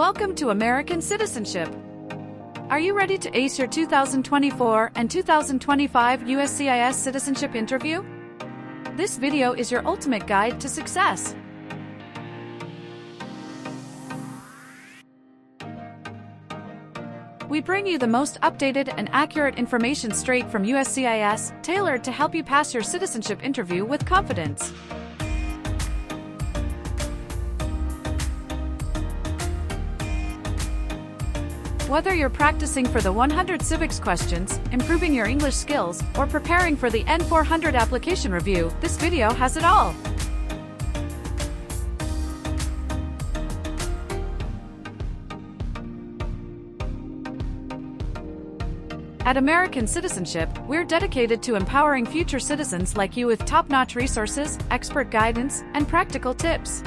Welcome to American Citizenship. Are you ready to ace your 2024 and 2025 USCIS Citizenship Interview? This video is your ultimate guide to success. We bring you the most updated and accurate information straight from USCIS, tailored to help you pass your citizenship interview with confidence. Whether you're practicing for the 100 Civics questions, improving your English skills, or preparing for the N400 application review, this video has it all. At American Citizenship, we're dedicated to empowering future citizens like you with top-notch resources, expert guidance, and practical tips.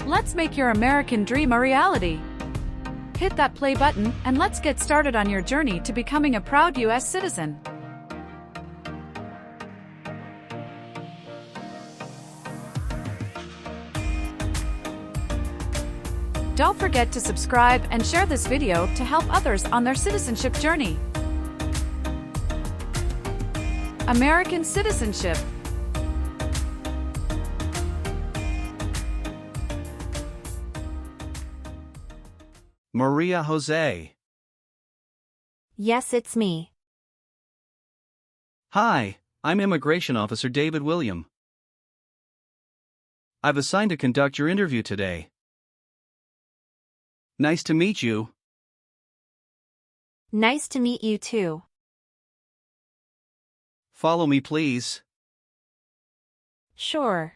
Let's make your American dream a reality. Hit that play button, and let's get started on your journey to becoming a proud U.S. citizen. Don't forget to subscribe and share this video to help others on their citizenship journey. American Citizenship. Maria Jose. Yes, it's me. Hi, I'm Immigration Officer David William. I've assigned to conduct your interview today. Nice to meet you. Nice to meet you too. Follow me, please. Sure.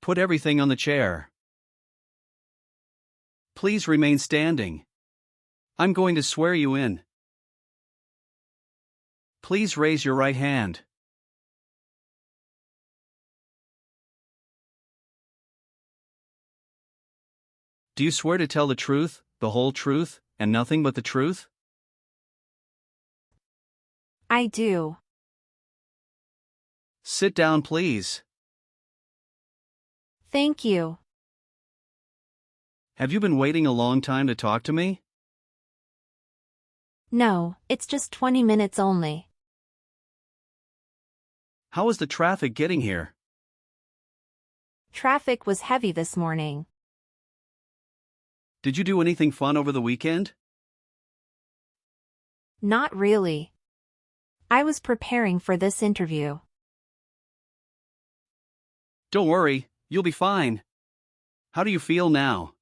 Put everything on the chair. Please remain standing. I'm going to swear you in. Please raise your right hand. Do you swear to tell the truth, the whole truth, and nothing but the truth? I do. Sit down, please. Thank you. Have you been waiting a long time to talk to me? No, it's just 20 minutes only. How was the traffic getting here? Traffic was heavy this morning. Did you do anything fun over the weekend? Not really. I was preparing for this interview. Don't worry, you'll be fine. How do you feel now?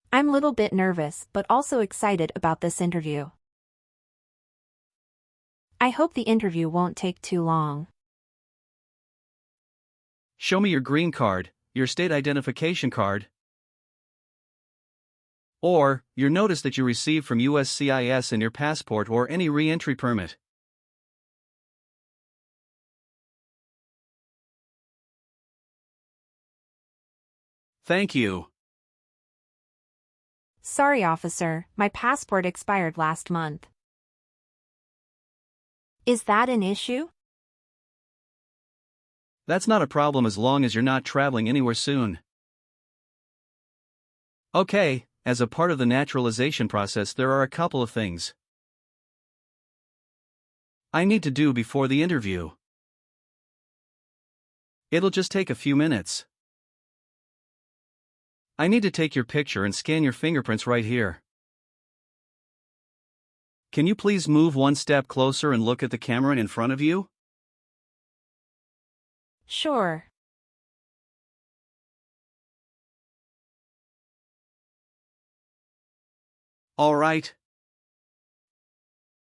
I'm a little bit nervous but also excited about this interview. I hope the interview won't take too long. Show me your green card, your state identification card, or your notice that you received from USCIS and your passport or any re-entry permit. Thank you. Sorry, officer, my passport expired last month. Is that an issue? That's not a problem as long as you're not traveling anywhere soon. Okay, as a part of the naturalization process, there are a couple of things I need to do before the interview. It'll just take a few minutes. I need to take your picture and scan your fingerprints right here. Can you please move one step closer and look at the camera in front of you? Sure. All right.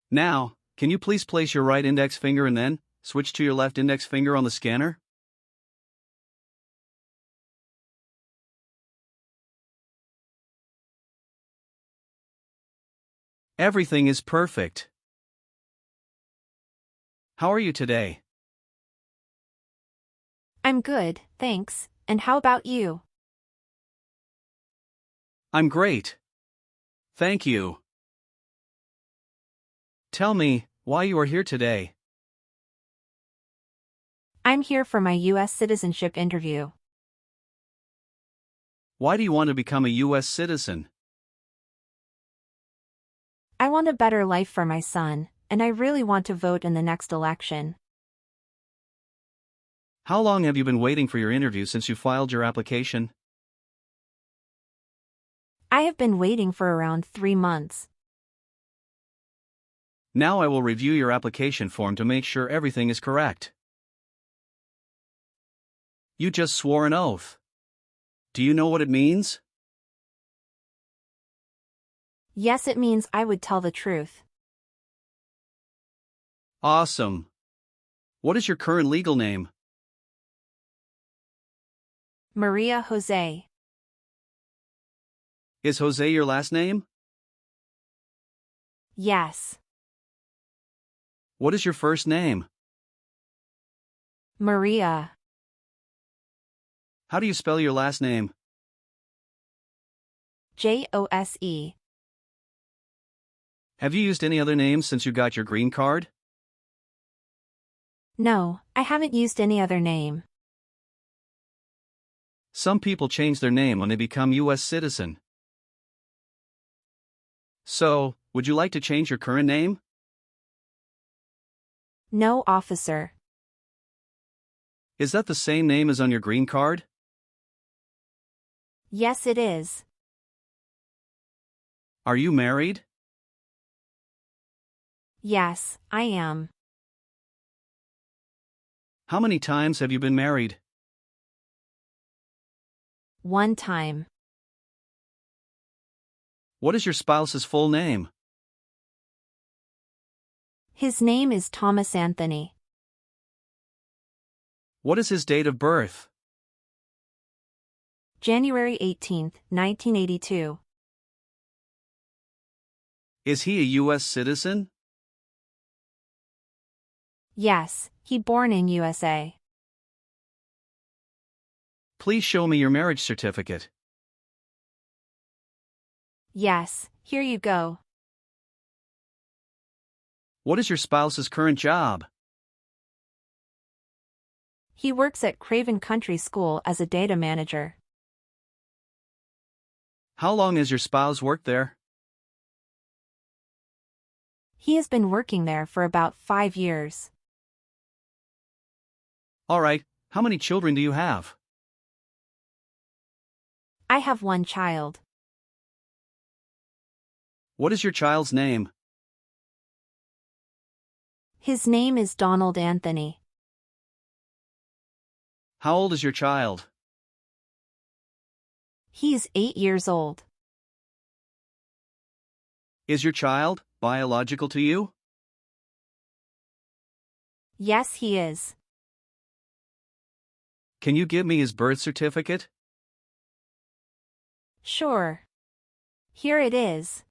Now, can you please place your right index finger and then switch to your left index finger on the scanner? Everything is perfect. How are you today? I'm good, thanks, and how about you? I'm great. Thank you. Tell me why you are here today. I'm here for my U.S. citizenship interview. Why do you want to become a U.S. citizen? I want a better life for my son, and I really want to vote in the next election. How long have you been waiting for your interview since you filed your application? I have been waiting for around 3 months. Now I will review your application form to make sure everything is correct. You just swore an oath. Do you know what it means? Yes, it means I would tell the truth. Awesome. What is your current legal name? Maria Jose. Is Jose your last name? Yes. What is your first name? Maria. How do you spell your last name? Jose. Have you used any other names since you got your green card? No, I haven't used any other name. Some people change their name when they become U.S. citizen. So, would you like to change your current name? No, officer. Is that the same name as on your green card? Yes, it is. Are you married? Yes, I am. How many times have you been married? 1 time. What is your spouse's full name? His name is Thomas Anthony. What is his date of birth? January 18, 1982. Is he a U.S. citizen? Yes, he born in USA. Please show me your marriage certificate. Yes, here you go. What is your spouse's current job? He works at Craven Country School as a data manager. How long has your spouse worked there? He has been working there for about 5 years. All right, how many children do you have? I have 1 child. What is your child's name? His name is Donald Anthony. How old is your child? He's 8 years old. Is your child biological to you? Yes, he is. Can you give me his birth certificate? Sure. Here it is.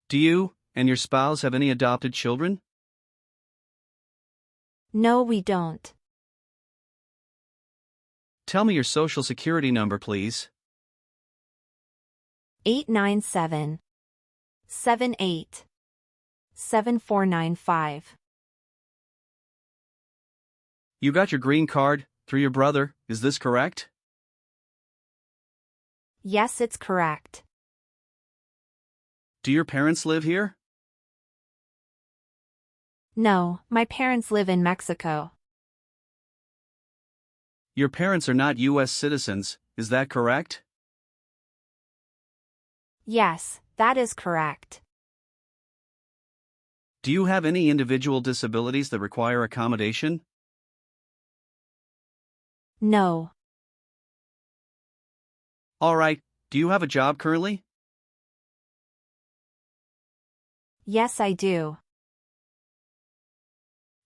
Do you and your spouse have any adopted children? No, we don't. Tell me your social security number, please. 897 78 7495. You got your green card through your brother, is this correct? Yes, it's correct. Do your parents live here? No, my parents live in Mexico. Your parents are not U.S. citizens, is that correct? Yes, that is correct. Do you have any individual disabilities that require accommodation? No. All right, do you have a job currently? Yes, I do.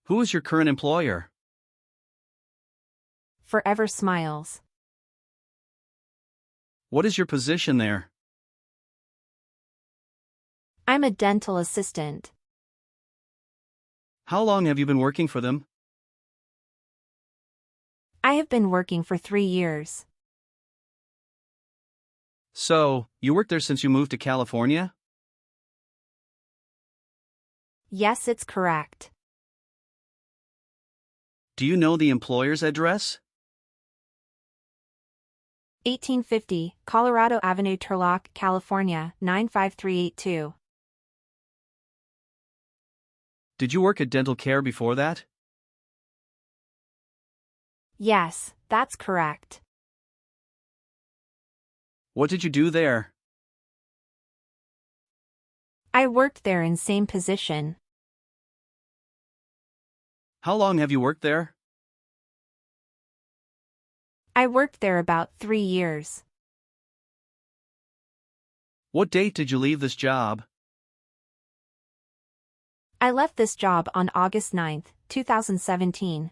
Who is your current employer? Forever Smiles. What is your position there? I'm a dental assistant. How long have you been working for them? I have been working for 3 years. So, you worked there since you moved to California? Yes, it's correct. Do you know the employer's address? 1850, Colorado Avenue, Turlock, California, 95382. Did you work at dental care before that? Yes, that's correct. What did you do there? I worked there in same position. How long have you worked there? I worked there about 3 years. What date did you leave this job? I left this job on August 9, 2017.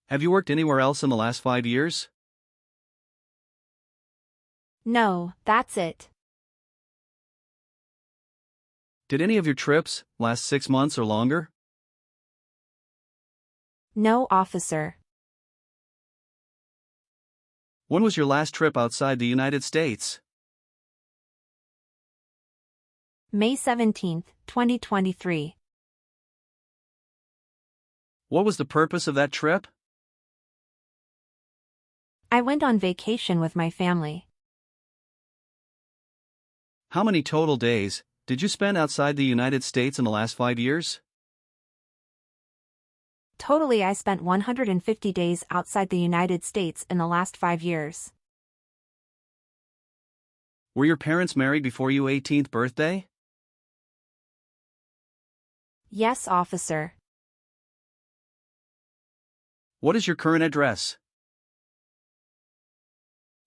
Have you worked anywhere else in the last 5 years? No, that's it. Did any of your trips last 6 months or longer? No, officer. When was your last trip outside the United States? May 17, 2023. What was the purpose of that trip? I went on vacation with my family. How many total days did you spend outside the United States in the last 5 years? Totally, I spent 150 days outside the United States in the last 5 years. Were your parents married before your 18th birthday? Yes, officer. What is your current address?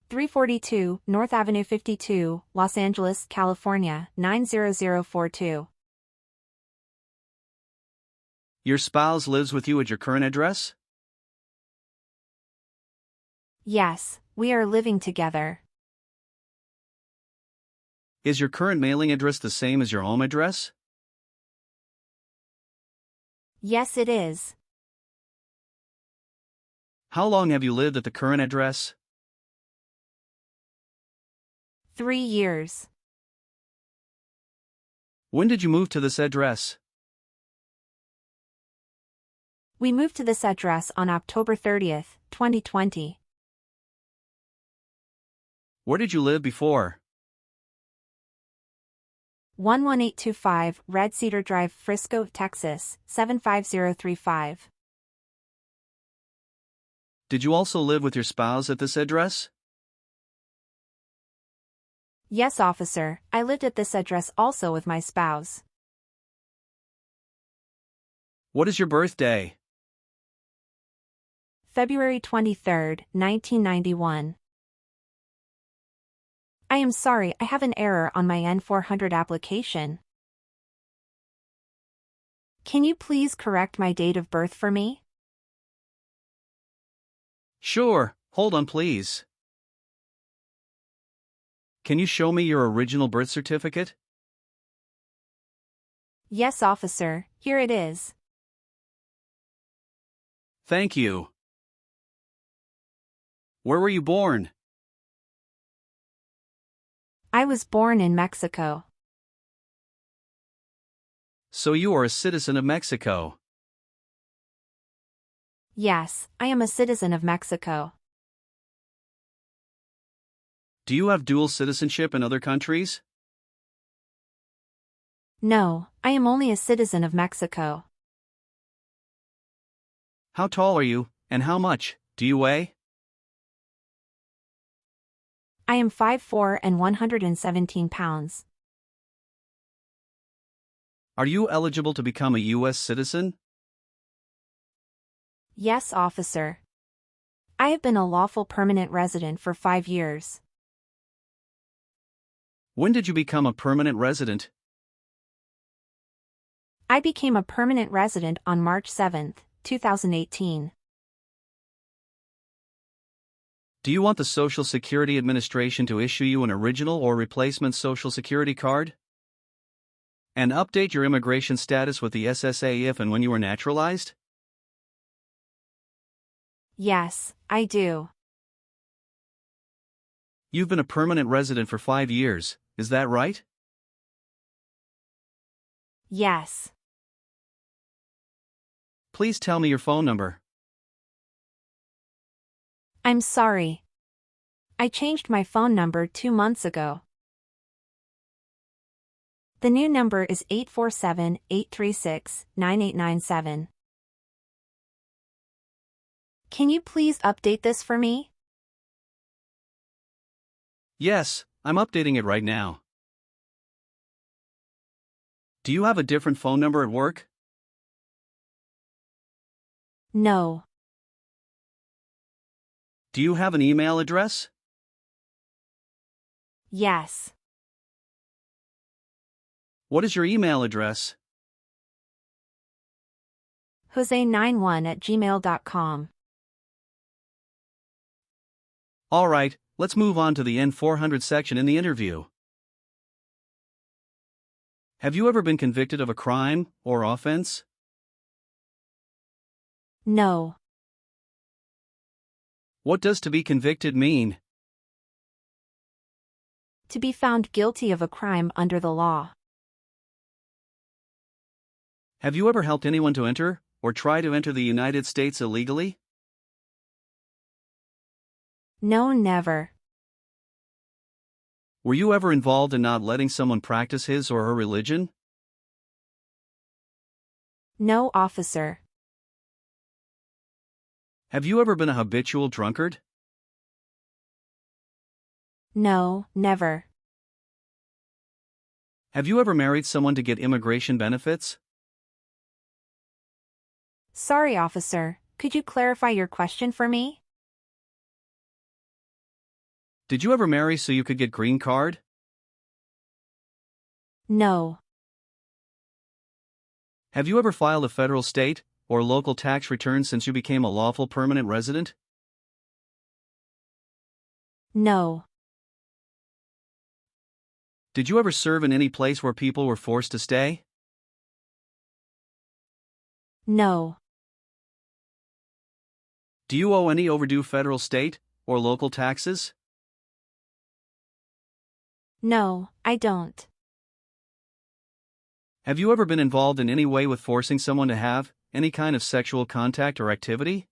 342 North Avenue 52, Los Angeles, California, 90042. Your spouse lives with you at your current address? Yes, we are living together. Is your current mailing address the same as your home address? Yes, it is. How long have you lived at the current address? 3 years. When did you move to this address? We moved to this address on October 30, 2020. Where did you live before? 11825 Red Cedar Drive, Frisco, Texas, 75035. Did you also live with your spouse at this address? Yes, officer, I lived at this address also with my spouse. What is your birthday? February 23, 1991. I am sorry, I have an error on my N400 application. Can you please correct my date of birth for me? Sure, hold on please. Can you show me your original birth certificate? Yes, officer, here it is. Thank you. Where were you born? I was born in Mexico. So you are a citizen of Mexico. Yes, I am a citizen of Mexico. Do you have dual citizenship in other countries? No, I am only a citizen of Mexico. How tall are you, and how much do you weigh? I am 5'4" and 117 pounds. Are you eligible to become a U.S. citizen? Yes, officer. I have been a lawful permanent resident for 5 years. When did you become a permanent resident? I became a permanent resident on March 7, 2018. Do you want the Social Security Administration to issue you an original or replacement Social Security card? And update your immigration status with the SSA if and when you are naturalized? Yes, I do. You've been a permanent resident for 5 years, is that right? Yes. Please tell me your phone number. I'm sorry. I changed my phone number 2 months ago. The new number is 847-836-9897. Can you please update this for me? Yes, I'm updating it right now. Do you have a different phone number at work? No. Do you have an email address? Yes. What is your email address? Jose91@gmail.com. Alright, let's move on to the N400 section in the interview. Have you ever been convicted of a crime or offense? No. What does to be convicted mean? To be found guilty of a crime under the law. Have you ever helped anyone to enter, or try to enter the United States illegally? No, never. Were you ever involved in not letting someone practice his or her religion? No, officer. Have you ever been a habitual drunkard? No, never. Have you ever married someone to get immigration benefits? Sorry, officer. Could you clarify your question for me? Did you ever marry so you could get green card? No. Have you ever filed a federal, state, or local tax return since you became a lawful permanent resident? No. Did you ever serve in any place where people were forced to stay? No. Do you owe any overdue federal, state, or local taxes? No, I don't. Have you ever been involved in any way with forcing someone to have any kind of sexual contact or activity?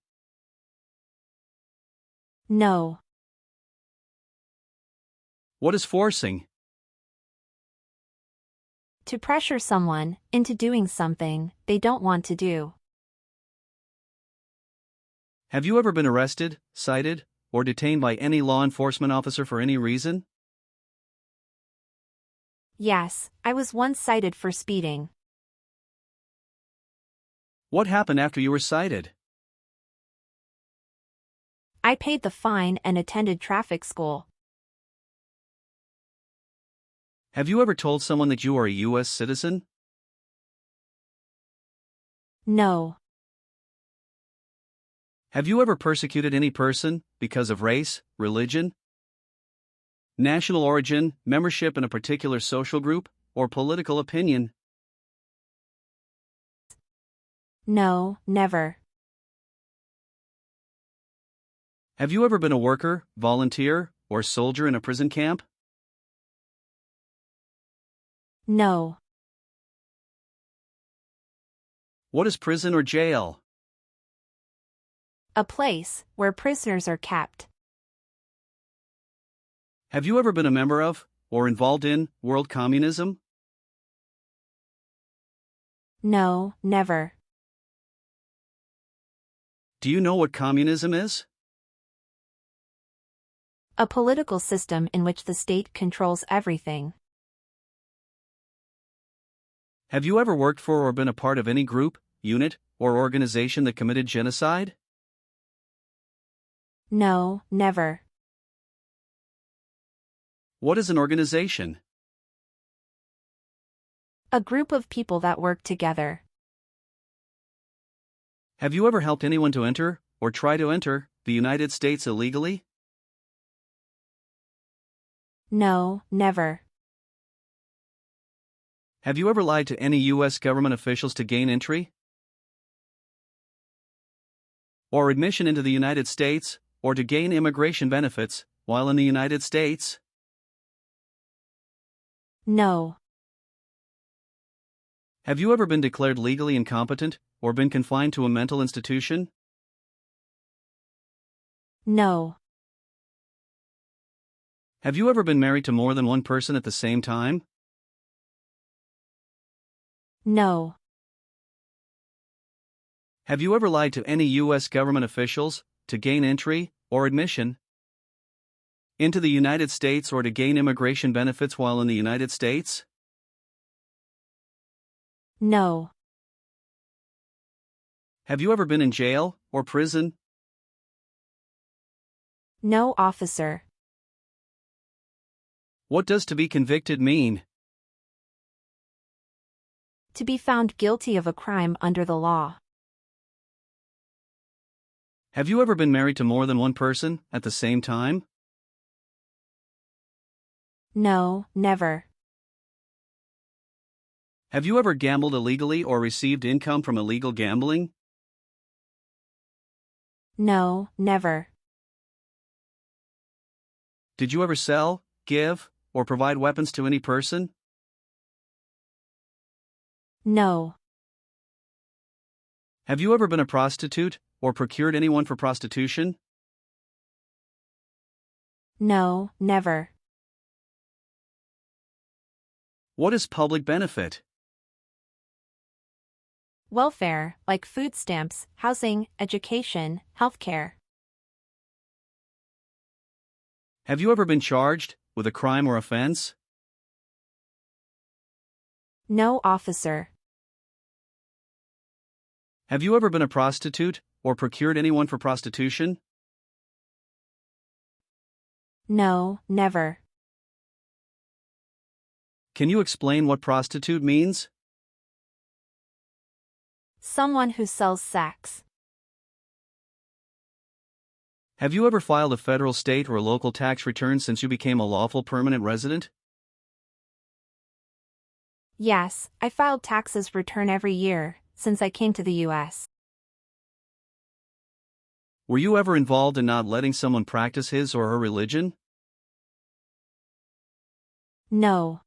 No. What is forcing? To pressure someone into doing something they don't want to do. Have you ever been arrested, cited, or detained by any law enforcement officer for any reason? Yes, I was once cited for speeding. What happened after you were cited? I paid the fine and attended traffic school. Have you ever told someone that you are a U.S. citizen? No. Have you ever persecuted any person because of race, religion, national origin, membership in a particular social group, or political opinion? No, never. Have you ever been a worker, volunteer, or soldier in a prison camp? No. What is prison or jail? A place where prisoners are kept. Have you ever been a member of, or involved in, world communism? No, never. Do you know what communism is? A political system in which the state controls everything. Have you ever worked for or been a part of any group, unit, or organization that committed genocide? No, never. What is an organization? A group of people that work together. Have you ever helped anyone to enter, or try to enter, the United States illegally? No, never. Have you ever lied to any U.S. government officials to gain entry or admission into the United States, or to gain immigration benefits while in the United States? No. Have you ever been declared legally incompetent, or been confined to a mental institution? No. Have you ever been married to more than one person at the same time? No. Have you ever lied to any U.S. government officials to gain entry or admission into the United States or to gain immigration benefits while in the United States? No. Have you ever been in jail or prison? No, officer. What does to be convicted mean? To be found guilty of a crime under the law. Have you ever been married to more than one person at the same time? No, never. Have you ever gambled illegally or received income from illegal gambling? No, never. Did you ever sell, give, or provide weapons to any person? No. Have you ever been a prostitute or procured anyone for prostitution? No, never. What is public benefit? Welfare, like food stamps, housing, education, healthcare. Have you ever been charged with a crime or offense? No, officer. Have you ever been a prostitute or procured anyone for prostitution? No, never. Can you explain what prostitute means? Someone who sells sex. Have you ever filed a federal, state, or local tax return since you became a lawful permanent resident? Yes, I filed taxes return every year, since I came to the U.S. Were you ever involved in not letting someone practice his or her religion? No.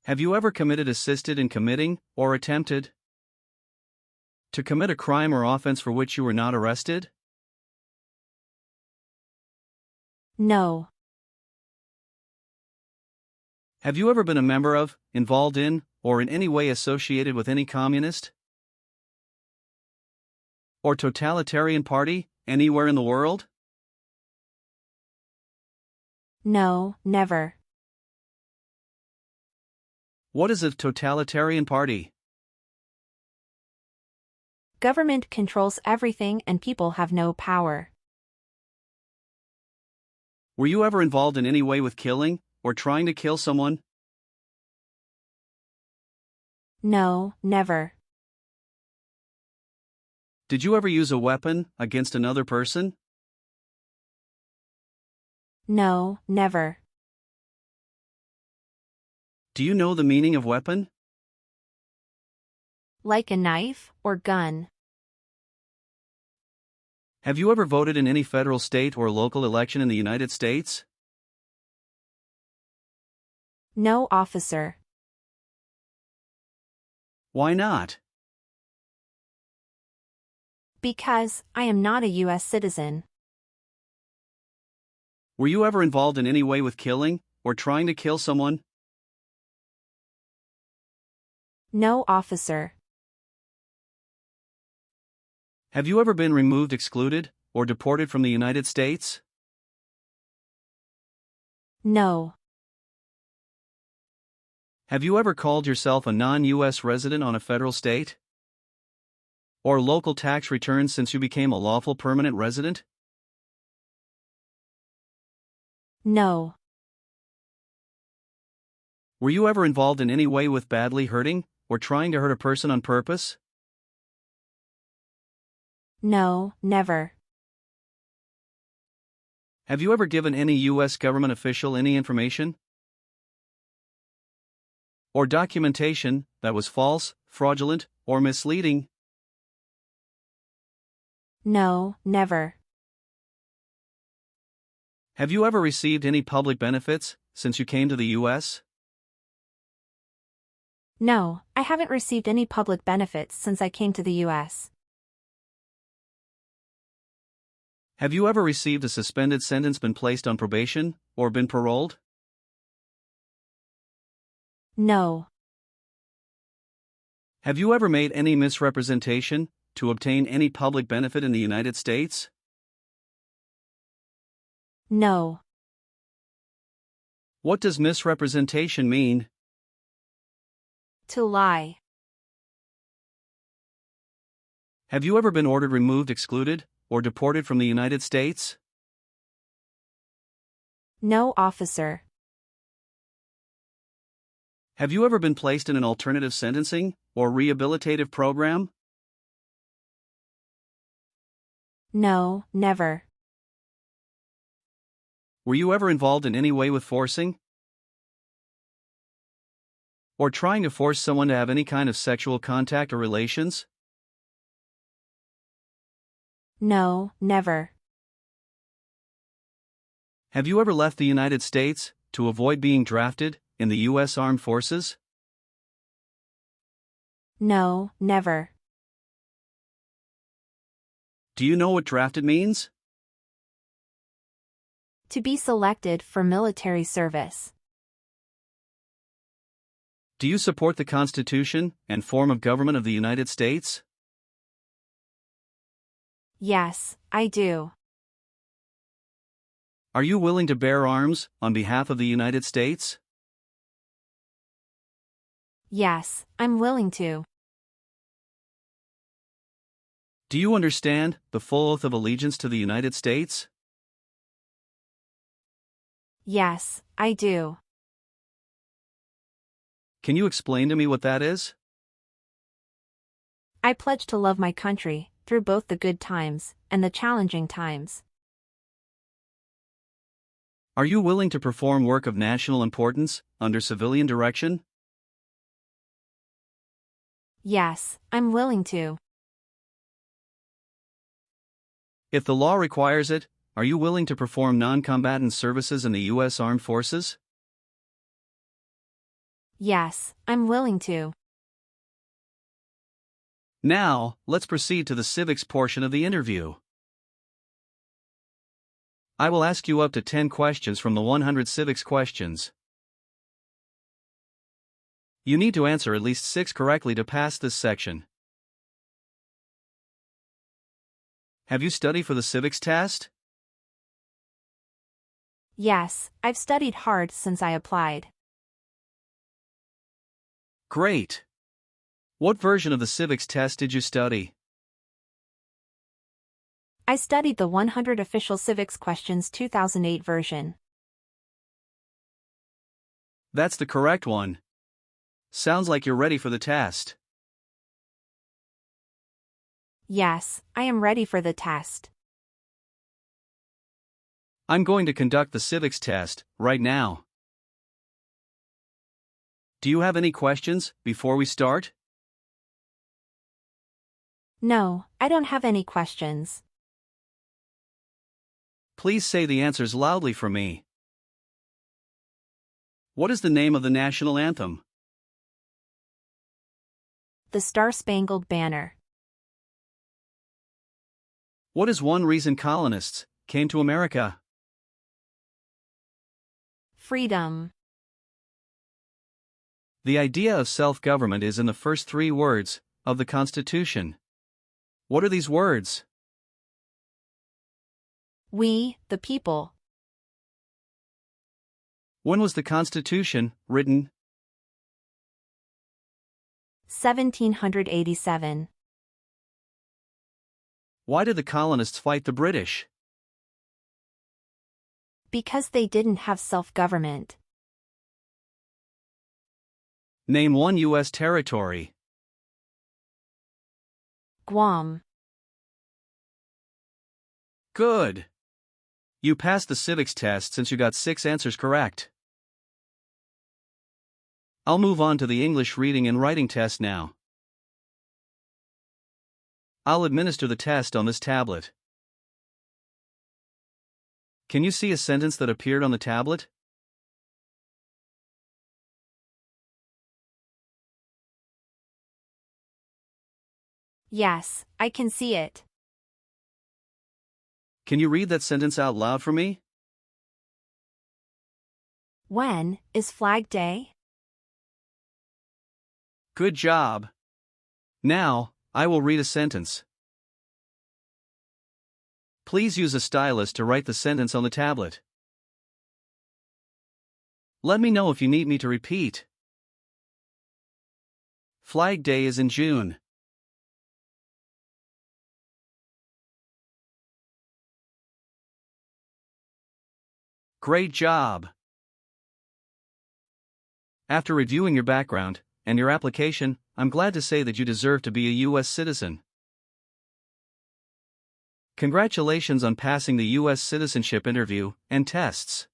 Have you ever committed, assisted in committing, or attempted to commit a crime or offense for which you were not arrested? No. Have you ever been a member of, involved in, or in any way associated with any communist or totalitarian party anywhere in the world? No, never. What is a totalitarian party? Government controls everything and people have no power. Were you ever involved in any way with killing or trying to kill someone? No, never. Did you ever use a weapon against another person? No, never. Do you know the meaning of weapon? Like a knife or gun. Have you ever voted in any federal, state, or local election in the United States? No, officer. Why not? Because I am not a U.S. citizen. Were you ever involved in any way with killing or trying to kill someone? No, officer. Have you ever been removed, excluded, or deported from the United States? No. Have you ever called yourself a non-U.S. resident on a federal, state, or local tax return since you became a lawful permanent resident? No. Were you ever involved in any way with badly hurting or trying to hurt a person on purpose? No, never. Have you ever given any U.S. government official any information or documentation that was false, fraudulent, or misleading? No, never. Have you ever received any public benefits since you came to the U.S.? No, I haven't received any public benefits since I came to the U.S. Have you ever received a suspended sentence, been placed on probation, or been paroled? No. Have you ever made any misrepresentation to obtain any public benefit in the United States? No. What does misrepresentation mean? To lie. Have you ever been ordered removed, excluded, or deported from the United States? No, officer. Have you ever been placed in an alternative sentencing or rehabilitative program? No, never. Were you ever involved in any way with forcing or trying to force someone to have any kind of sexual contact or relations? No, never. Have you ever left the United States to avoid being drafted in the U.S. Armed Forces? No, never. Do you know what drafted means? To be selected for military service. Do you support the Constitution and form of government of the United States? Yes, I do. Are you willing to bear arms on behalf of the United States? Yes, I'm willing to. Do you understand the full oath of allegiance to the United States? Yes, I do. Can you explain to me what that is? I pledge to love my country, through both the good times and the challenging times. Are you willing to perform work of national importance under civilian direction? Yes, I'm willing to. If the law requires it, are you willing to perform non-combatant services in the U.S. Armed Forces? Yes, I'm willing to. Now, let's proceed to the civics portion of the interview. I will ask you up to 10 questions from the 100 civics questions. You need to answer at least 6 correctly to pass this section. Have you studied for the civics test? Yes, I've studied hard since I applied. Great! What version of the civics test did you study? I studied the 100 Official Civics Questions 2008 version. That's the correct one. Sounds like you're ready for the test. Yes, I am ready for the test. I'm going to conduct the civics test right now. Do you have any questions before we start? No, I don't have any questions. Please say the answers loudly for me. What is the name of the national anthem? The Star-Spangled Banner. What is one reason colonists came to America? Freedom. The idea of self-government is in the first 3 words of the Constitution. What are these words? We, the people. When was the Constitution written? 1787. Why did the colonists fight the British? Because they didn't have self-government. Name one U.S. territory. Guam. Good. You passed the civics test since you got 6 answers correct. I'll move on to the English reading and writing test now. I'll administer the test on this tablet. Can you see a sentence that appeared on the tablet? Yes, I can see it. Can you read that sentence out loud for me? When is Flag Day? Good job. Now, I will read a sentence. Please use a stylus to write the sentence on the tablet. Let me know if you need me to repeat. Flag Day is in June. Great job! After reviewing your background and your application, I'm glad to say that you deserve to be a U.S. citizen. Congratulations on passing the U.S. citizenship interview and tests.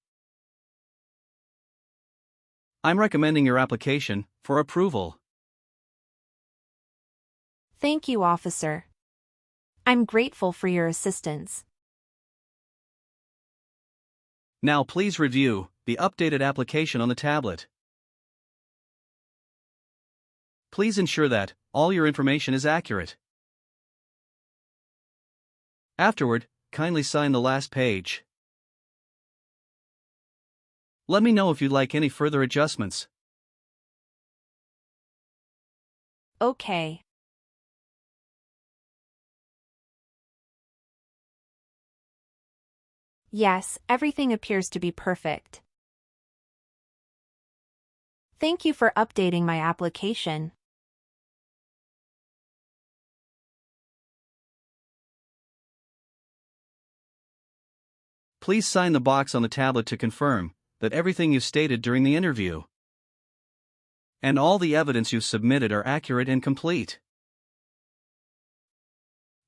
I'm recommending your application for approval. Thank you, officer. I'm grateful for your assistance. Now please review the updated application on the tablet. Please ensure that all your information is accurate. Afterward, kindly sign the last page. Let me know if you'd like any further adjustments. Okay. Yes, everything appears to be perfect. Thank you for updating my application. Please sign the box on the tablet to confirm that everything you stated during the interview and all the evidence you've submitted are accurate and complete.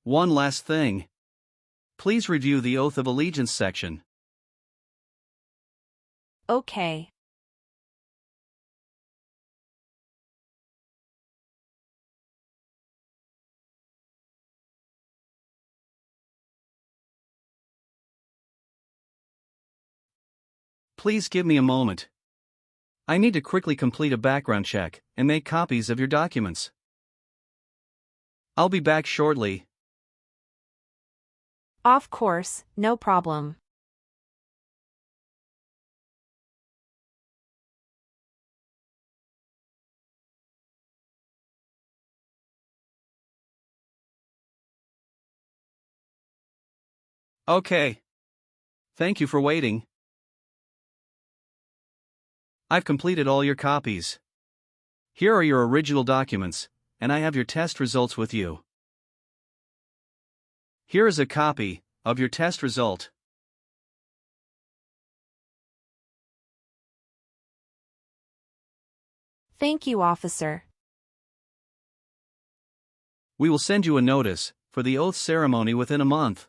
One last thing. Please review the Oath of Allegiance section. Okay. Please give me a moment. I need to quickly complete a background check and make copies of your documents. I'll be back shortly. Of course, no problem. Okay. Thank you for waiting. I've completed all your copies. Here are your original documents, and I have your test results with you. Here is a copy of your test result. Thank you, officer. We will send you a notice for the oath ceremony within a month.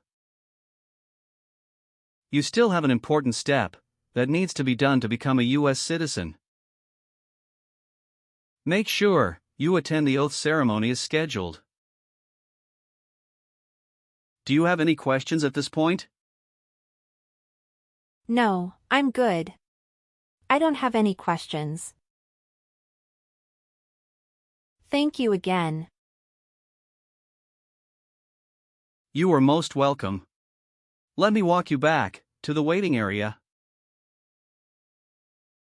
You still have an important step that needs to be done to become a U.S. citizen. Make sure you attend the oath ceremony as scheduled. Do you have any questions at this point? No, I'm good. I don't have any questions. Thank you again. You are most welcome. Let me walk you back to the waiting area.